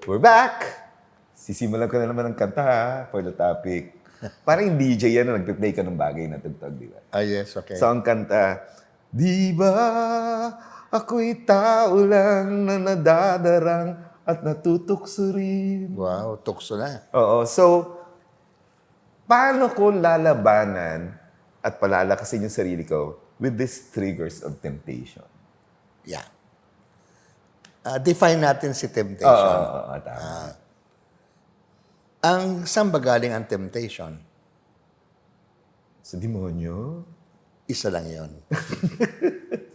We're back! Sisimulan ko na naman ng kanta ha, for the topic. Parang yung DJ yan na nagpe-play ka ng bagay na tugtog, di ba? Ah, yes, okay. So ang kanta, di ba ako'y tao lang na nadadarang at natutukso rin. Wow, tukso na. Oo, so paano ko lalabanan at palalakasin yung sarili ko with these triggers of temptation? Yeah. Define natin si temptation. Oo, tama. Ang saan ba galing ang temptation? Sa demonyo? Isa lang yon.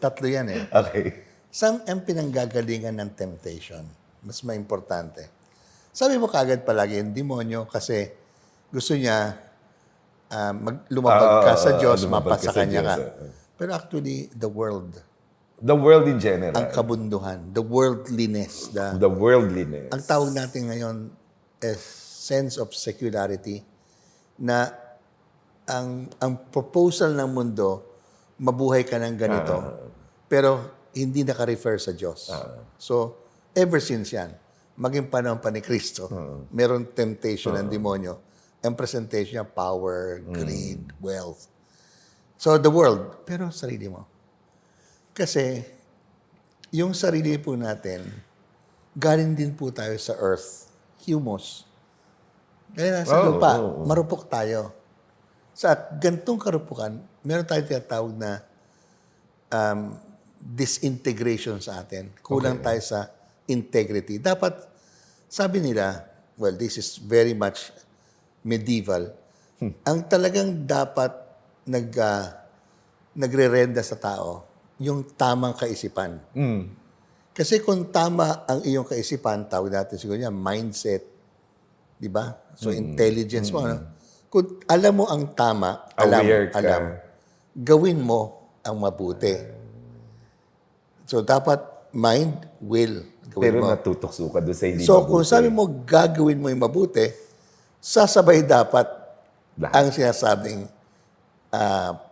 Tatlo yan eh. Okay. Saan ang pinanggagalingan ng temptation? Mas maimportante. Sabi mo kagad palagi yung demonyo kasi gusto niya lumabag ka sa Diyos, lumabag ka mapasa sa kanya ka. Diyos, Pero actually, the world, The world in general. ang kabunduhan, the worldliness, The worldliness. ang tawag natin ngayon is sense of secularity na ang proposal ng mundo, mabuhay ka ng ganito, pero hindi naka-refer sa Diyos. So, ever since yan, maging panahon pa ni Kristo, meron temptation ng demonyo. Ang presentation niya, power, greed, wealth. So, the world, pero sarili mo. Kasi, yung sarili po natin, galing din po tayo sa earth, humus. Kaya sa lupa, marupok tayo. Sa gantong karupukan, meron tayong tinatawag na disintegration sa atin. Kulang tayo sa integrity. Dapat, sabi nila, well, this is very much medieval. Ang talagang dapat nagre-renda sa tao, yung tamang kaisipan. Kasi kung tama ang iyong kaisipan, tawag natin siguro niya, mindset, di ba? So, intelligence mo. Ano? Kung alam mo ang tama, Aware ka. alam, gawin mo ang mabuti. So, dapat mind, will. Gawin Pero mo. natutukso ka doon sa hindi So, mabuti. kung sabi mo, gagawin mo yung mabuti, sasabay dapat Lahat. ang sinasabing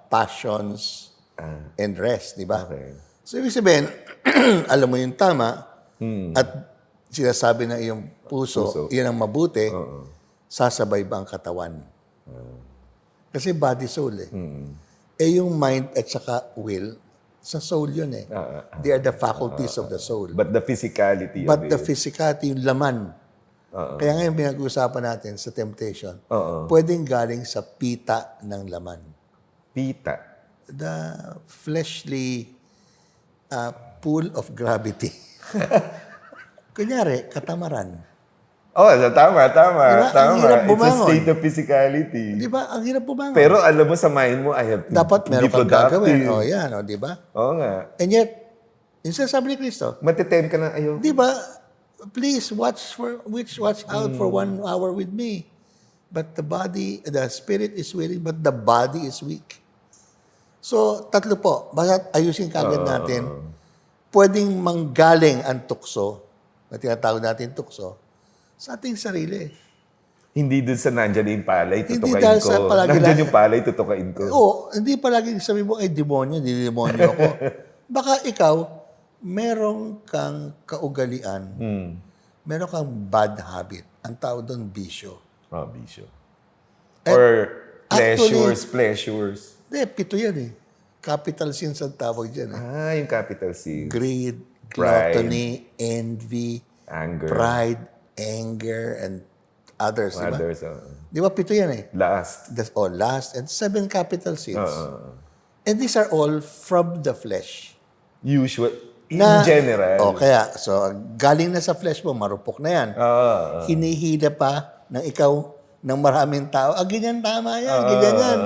passions and rest, di ba? Okay. So, ibig sabihin, alam mo yung tama at sinasabi ng iyong puso, yan ang mabuti, sasabay ba ang katawan? Kasi body, soul eh. Eh yung mind at saka will, sa soul yun eh. They are the faculties of the soul. But the physicality of But the it. physicality, yung laman. Kaya ngayon pinag-uusapan natin sa temptation, pwedeng galing sa pita ng laman. Pita. The fleshly pool of gravity. Kunyari, katamaran. Oh, tama. Diba? Ang Tama. hirap It's a bumangon. state of physicality. Di ba? Ang hirap bumangon. Pero alam mo sa mind mo, I have to dapat be meron kang productive. gagawin. O yan, o, di ba? Oo nga. And yet, yung sinasabi ni Kristo, Matitem ka na, ayaw. di ba, please watch out for 1 hour with me. But the spirit is willing, but the body is weak. So, tatlo po. Basta ayusin kagad natin. Pwedeng manggaling ang tukso, na tinatawag natin tukso, sa ating sarili. Hindi dun sa nandyan yung palay, Hindi tutukain dahil ko. sa palagi Nandyan lang- yung palay, tutukain ko. Oo, hindi palagi sabi mo, ay demonyo, hindi demonyo ako. Baka ikaw, meron kang kaugalian, meron kang bad habit. Ang tawag doon, bisyo. Oh, bisyo. At Or actually- pleasures. Hindi, pito yan eh. Capital sins ang tawag dyan eh. Yung capital C. Greed, Pride. gluttony, envy, Anger. pride, anger, and others, di ba? Others. Di ba, pito yan eh. Last. That's all last, and 7 capital sins. And these are all from the flesh. Usual. In Na- general. O kaya, so galing na sa flesh mo, marupok na yan. Hinihila pa ng ikaw ng maraming tao. Ganyan tama yan, ganyan yan.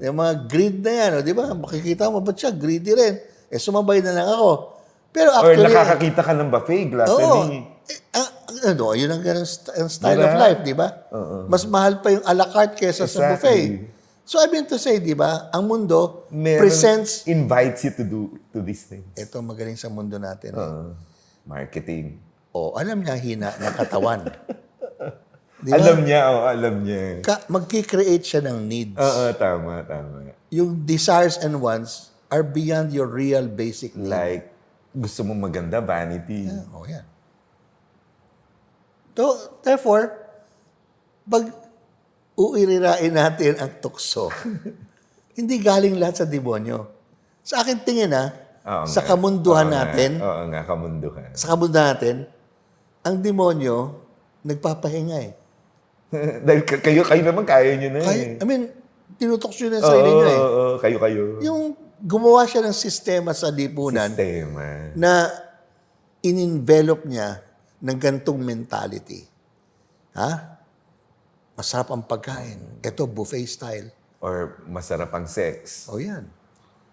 Yung mga greed na yan, o, di ba? Makikita mo, ba't siya? Greedy rin. Sumabay na lang ako. Pero Or actually, nakakakita ka ng buffet, gluttony. yun ang ganun style of life, di ba? Mas mahal pa yung a la carte kesa sa Exactly. buffet. So I mean to say, di ba, ang mundo presents. Invites you to these things. Ito magaling sa mundo natin. Marketing. Alam niya hina ng katawan. Di ba? Alam niya. Magki-create siya ng needs. Tama. Yung desires and wants are beyond your real basic needs. Like, gusto mo maganda, vanity. Yan. So, therefore, pag uirirain natin ang tukso, hindi galing lahat sa demonyo. Sa akin tingin Oo sa nga. kamunduhan Oo nga. natin, Oo nga, kamunduhan. sa kamunduhan natin, ang demonyo, nagpapahinga eh. Dahil kayo naman kaya nyo na Kaya, eh. I mean, tinutokso yun ang sarili nyo eh. Oo, kayo. Yung gumawa siya ng sistema sa lipunan Sistema. na in-envelop niya ng gantong mentality. Ha? Masarap ang pagkain. Ito, buffet style. Or masarap ang sex. O yan.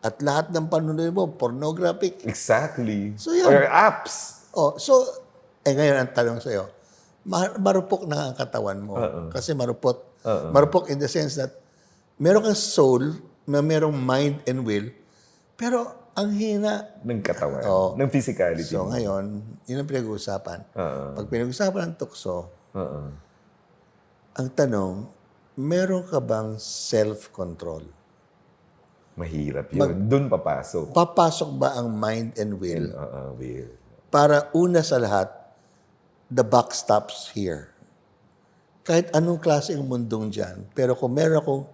At lahat ng panunood mo, pornographic. Exactly. So, yan. Or apps. So, ngayon ang tanong sa'yo, marupok na ang katawan mo. Kasi marupok. Marupok in the sense that meron kang soul na merong mind and will, pero ang hina. Ng katawan. Oo. Ng physicality. So ngayon, yun ang pinag-uusapan. Pag pinag-uusapan ng tukso, ang tanong, meron ka bang self-control? Mahirap yun. Doon papasok. Papasok ba ang mind and will? Will. Para una sa lahat, the buck stops here. Kahit anong klase ang mundong dyan, pero kung meron akong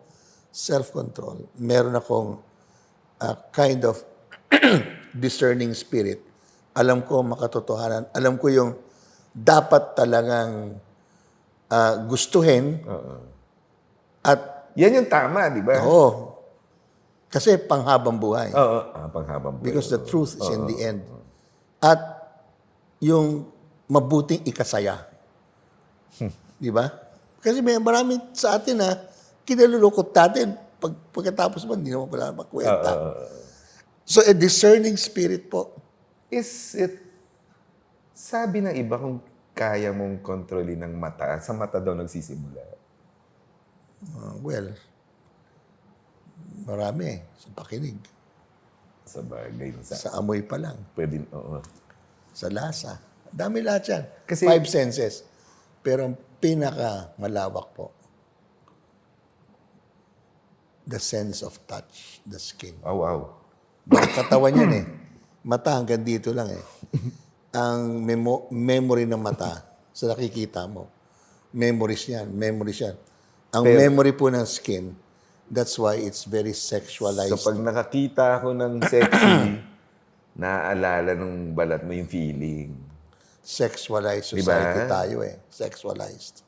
self-control, meron akong kind of discerning spirit, alam ko ang makatotohanan, alam ko yung dapat talagang gustuhin at Yan yung tama, di ba? kasi panghabang buhay. Oo. Panghabang buhay. Because the truth is in the end. At yung mabuting ikasaya. Di ba? Kasi may marami sa atin kinalulukot natin. Pagkatapos mo, hindi naman pala makwenta. So, a discerning spirit po. Is it, sabi ng iba kung kaya mong kontrolin ng mata, sa mata daw nagsisimula. Well, marami sa pakinig. Sa bagay. Sa amoy pa lang. Pwede, oo. Sa lasa. Dami lahat yan. Kasi- 5 senses. Pero ang pinaka malawak po, the sense of touch, the skin. Oh, wow. Katawan yan eh. Mata hanggang dito lang eh. Ang memory ng mata sa nakikita mo. Memories yan. Ang memory po ng skin, that's why it's very sexualized. So pag nakakita ako ng sexy, naaalala nung balat mo yung feeling. Sexualized Diba? society tayo eh. Sexualized.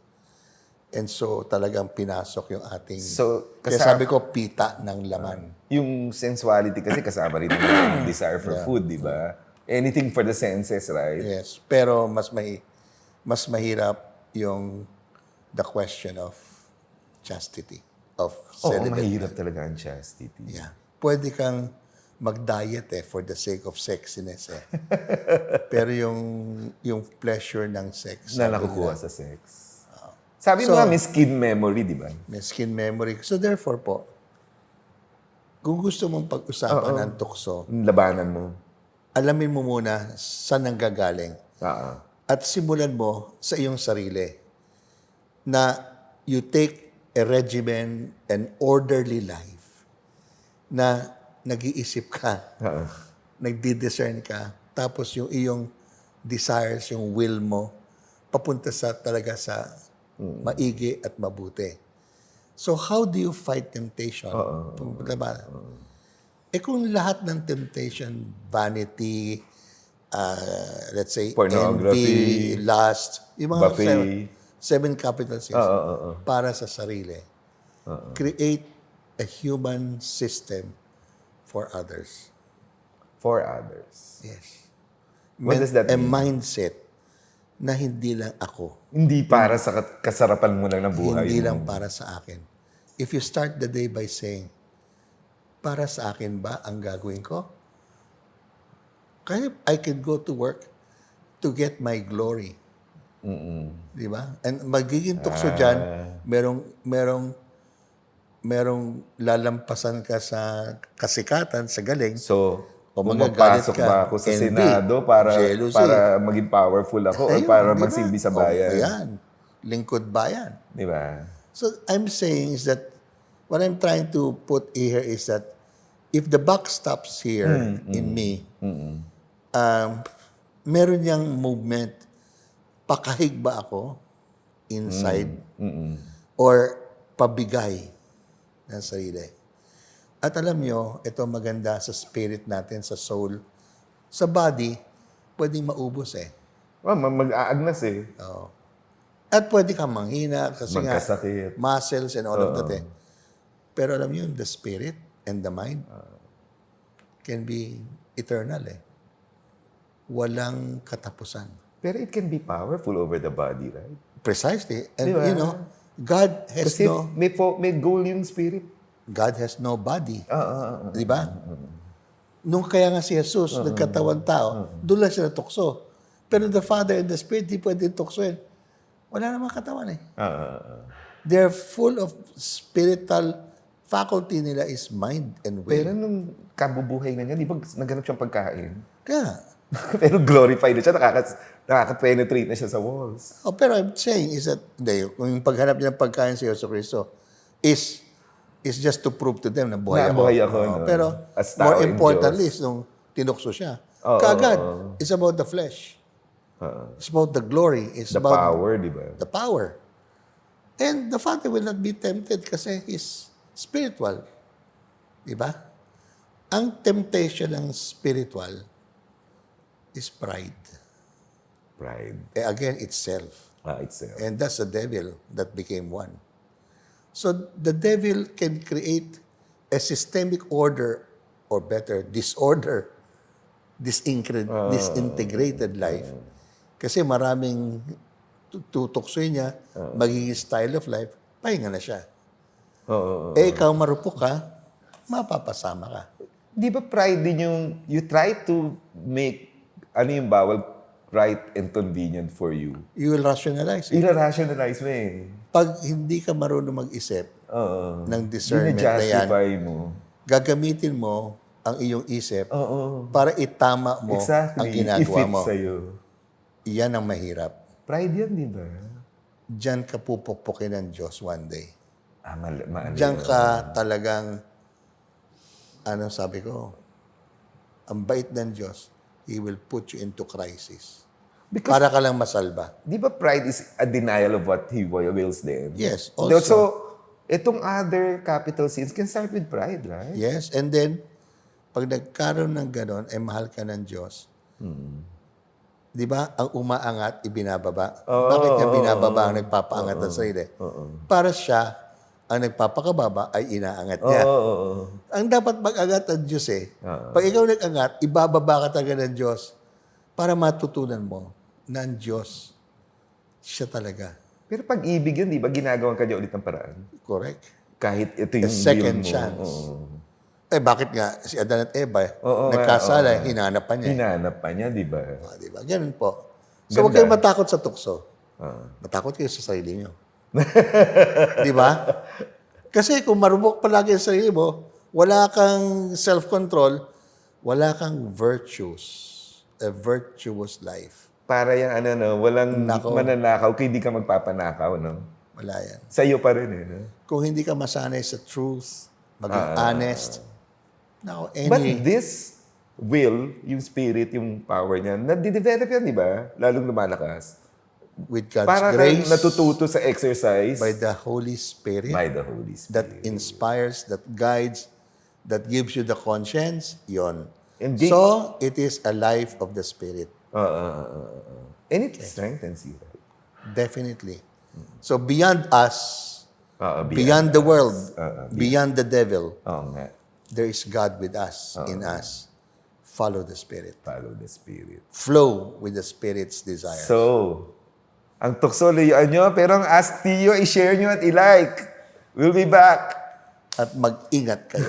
And so talagang pinasok yung ating... So, kaya sabi ko, pita ng laman. Yung sensuality kasi kasama rin yung desire for food, di ba? Anything for the senses, right? Yes. Pero mas mahirap yung the question of chastity, of Oo, celibacy. mahirap talaga ang chastity. Yeah. Pwede kang mag-diet for the sake of sexiness Pero yung pleasure ng sex. Na sabi nakukuha nila, sa sex. Sabi mo nga, may skin memory, di ba? may skin memory. So therefore po, kung gusto mong pag-usapan ng tukso, Yung labanan mo. alamin mo muna saan nanggagaling. Oo. At simulan mo sa iyong sarili na you take a regimen, an orderly life na nag-iisip ka, nagdi-discern ka, tapos yung iyong desires, yung will mo, papunta talaga sa maigi at mabuti. So how do you fight temptation? Diba? Kung lahat ng temptation, vanity, let's say, Pornography, envy, lust, yung mga buffet. seven capital sins para sa sarili. Create a human system for others. For others. Yes. What does that A mean? mindset na hindi lang ako. Hindi para sa kasarapan mo lang ng buhay. Hindi mo. lang para sa akin. If you start the day by saying, para sa akin ba ang gagawin ko? Kaya I can go to work to get my glory. Di ba? And magiging tukso dyan, merong lalampasan ka sa kasikatan, sa galing. So, O magpapasok magagalit ka. ba ako sa Envy, Senado para jealousy. maging powerful ako or Ayun, para di ba? magsilbi sa bayan? Ayan. Lingkod bayan. Di ba? So I'm saying is that what I'm trying to put here is that if the buck stops here in me, meron niyang movement pakahig ba ako inside or pabigay ng sarili? At alam nyo, ito maganda sa spirit natin, sa soul. Sa body, pwedeng maubos eh. Mag-aagnas eh. Oo. At pwede kang manghina kasi nga Magkasakit. muscles and all of that eh. Pero alam nyo, the spirit and the mind can be eternal eh. Walang katapusan. Pero it can be powerful over the body, right? Precisely. And Di ba? you know, God has Kasi no may goal yung spirit. God has no body. Di ba? Nung kaya nga si Jesus, nagkatawan tao, doon lang siya natukso. Pero the Father and the Spirit, di pwede tuksoin. Wala namang katawan eh. They're full of spiritual faculty nila is mind and will. Pero nung kabubuhay na niya, di ba naghanap siyang pagkain? Kaya, Pero glorified na siya, nakaka-penetrate na siya sa walls. pero I'm saying is that, hindi, yung paghanap niya ng pagkain si Yesu Cristo is just to prove to them na buhay ako. Nabuhay ako, Oo, no? pero As tao more in importantly, Diyos. is nung tinukso siya. Oo, Kagad, oo. it's about the flesh. It's about the glory. It's The about power, di ba? the power. And the Father will not be tempted kasi He's spiritual. Di ba? Ang temptation ng spiritual is pride. Pride. Again, it's self. Itself. And that's the devil that became one. So the devil can create a systemic order, or better, disorder, disintegrated life. Kasi maraming tutuksoy niya, magiging style of life, pahinga na siya. Ikaw marupok ka, mapapasama ka. Di ba pride din yung, you try to make, yung bawal, right and convenient for you. You will rationalize it. Ira-rationalize mo eh. Pag hindi ka marunong mag-isip ng discernment na yan, Justify mo. gagamitin mo ang iyong isip para itama mo ang ginagawa I-fit mo. sa'yo. Iyan ang mahirap. Pride yan, di ba? Diyan ka pupukpukin ng Diyos one day. Diyan Diyan ka talagang, sabi ko, ang bait ng Diyos, He will put you into crisis. Because, Para ka lang masalba. di ba pride is a denial of what He wills then? Yes, So, also. itong other capital sins can start with pride, right? Yes, and then, pag nagkaroon ng ganon, ay mahal ka ng Diyos. Di ba? Ang umaangat, ibinababa. Bakit niya binababa ang nagpapaangat ng sarili? Para siya, ang nagpapakababa ay inaangat niya. Ang dapat mag-angat ng Diyos eh. Pag ikaw nag-angat, ibababa ka talaga ng Diyos para matutunan mo na ang Diyos, siya talaga. Pero pag-ibig yun, di ba, ginagawan ka niya ulit ng paraan? Correct. Kahit ito A yung second will mo. chance. Bakit nga si Adan at Eva, nagkasala, hinanap pa niya. Hinanap pa niya, di ba? Di ba? Ganun po. So, huwag kayong matakot sa tukso. Matakot kayo sa sarili nyo. Di ba? Kasi kung marupok palagi ang sarili mo, wala kang self-control, wala kang virtues. A virtuous life. Para yung walang mananakaw kung hindi ka magpapanakaw, no? Wala yan. Sa'yo pa rin, eh, no? Kung hindi ka masanay sa truth, maging honest, But this will, yung spirit, yung power niya, nadidevelop yan, di ba? Lalong lumalakas. with God's Para grace, natututo sa exercise by the Holy Spirit, by the Holy Spirit. that inspires, that guides, that gives you the conscience, yon. And So, it is a life of the Spirit. And it strengthens you. Definitely. So, beyond us, Beyond beyond the world, us. beyond the devil, Oo nga. there is God with us, in us. Follow the Spirit. Follow the Spirit. Flow with the Spirit's desire. So, ang tukso layuan nyo, pero ang Ask Tio, i-share nyo at i-like. We'll be back. At mag-ingat kayo.